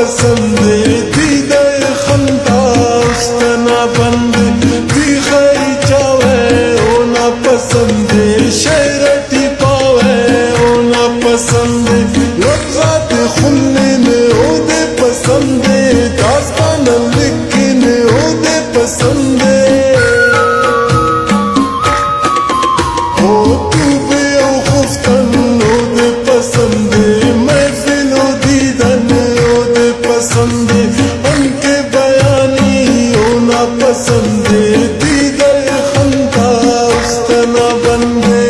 पसंद दीदा खंदा उस्तना बंद दी खरी चावे ओना पसंद शहरती पावे ओना पसंद लफ्जात खुल्लिन ओदे पसंद दास्तान लिखिन ओदे पसंद हो तू बेवकूफ्तन ओदे पसंद महफिल दीदन ओदे पसंद उनके बयानी ओना पसंद दीदर खंदा उस्तना बंदे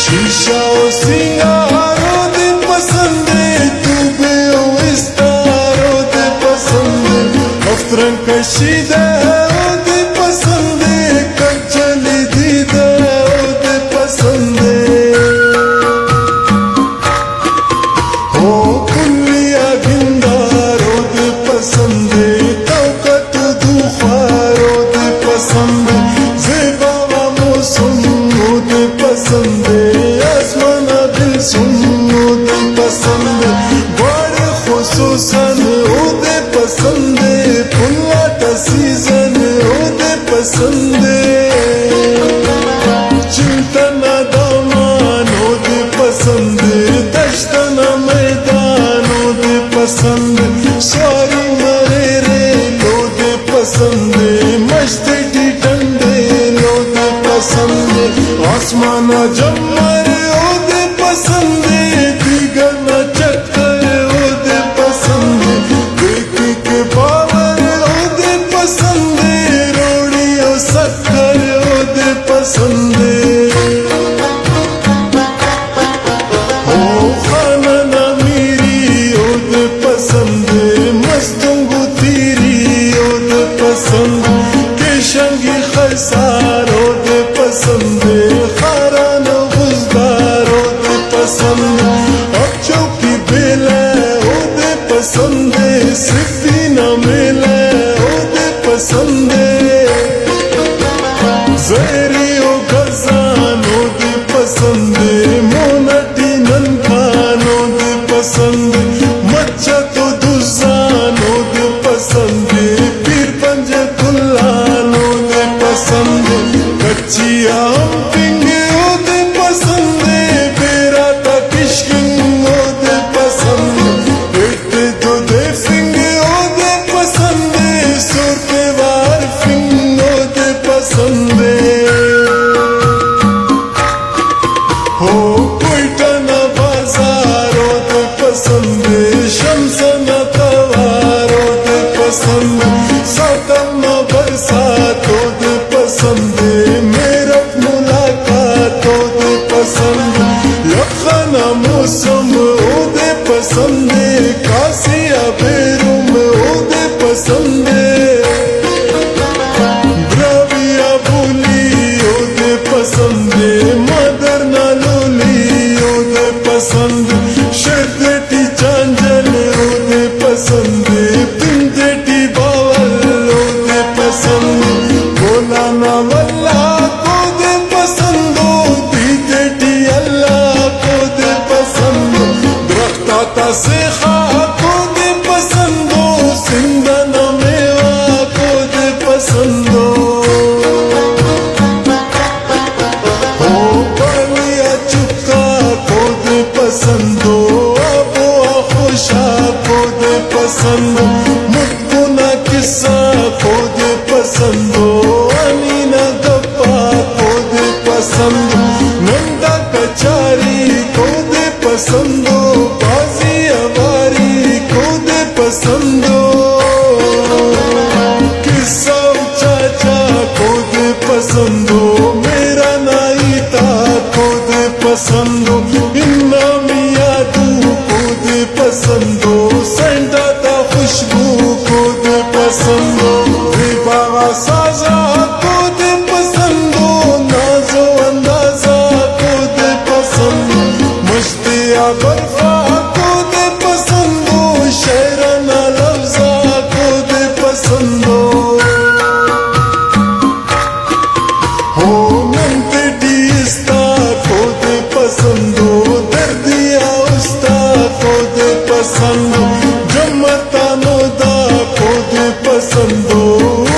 शीशा सिंगारो दे पसंद तू बेओ इस्तारो दे पसंद अफ्तरन कशीदा दे पसंद कचली दीदा दे पसंद हो कुलिया गिंदारो दे पसंद तौकत दुखारो दे पसंद ज़ेबा मौसम दे पसंद आसमाना दिल सुनो दे पसंद बड़े खुसूसन ओदे पसंद पुल्लाटा सीजन ओदे पसंद चिंतना दामान ओदे पसंद दश्तना मैदान ओदे पसंद सारी मरे रे लोदे पसंद मस्ती डंडे लोदे पसंद आसमाना जम्मर ओदे पसंद दिगना चक्कर ओदे पसंद देखी के बावर ओदे पसंद रोड़ियों शक्कर ओदे पसंद हो खाना ना मीरी ओदे पसंद मस्तंगु तीरी ओदे पसंद केशंगी खसार ओदे पसंद खारान गुजदार ओदे पसंद अब चौकी बेला ओदे पसंद सिद्धि न मिले ओदे पसंद ज़हरियो गजान ओदे पसंद मोनटी ननकान ओदे पसंद मच्छा तो दुजान ओदे पसंद पीर पंज कुल्लान ओदे पसंद कच्ची आम पिंगे ओदे पसंद बेरा तक इश्किंग ओदे पसंद बेटे दो दे फिंगे ओदे पसंद सोते वार फिंग ओदे पसंद हो कोयटा बाजार ओदे पसंद शमसना तवार ओदे पसंद सातम बरसात ओदे पसंद मेरठ मुलाकात ओदे पसंद यखना मौसम ओदे पसंद कासिया बेरुम ओदे पसंद द्रविया बोली ओदे पसंद मदर नालोली ओदे पसंद शर्देटी चांजल ओदे पसंद पिंदेटी बावल ओदे पसंद बोला ना वल्ला ओदे पसंद दीदेटी अल्लाह ओदे पसंद द्रख्ता से खाक ओदे पसंद सिंदना मेवा ओदे पसंद हो बलिया चुका ओदे पसंद अबो खुशा ओदे पसंद मुत्कुना किस्सा ओदे पसंद अनीना गप्पा ओदे पसंद नंदा कचारी ओदे पसंद बाजी अवारी ओदे पसंद किस्सा चाचा ओदे पसंद मेरा नाई था पसंद हो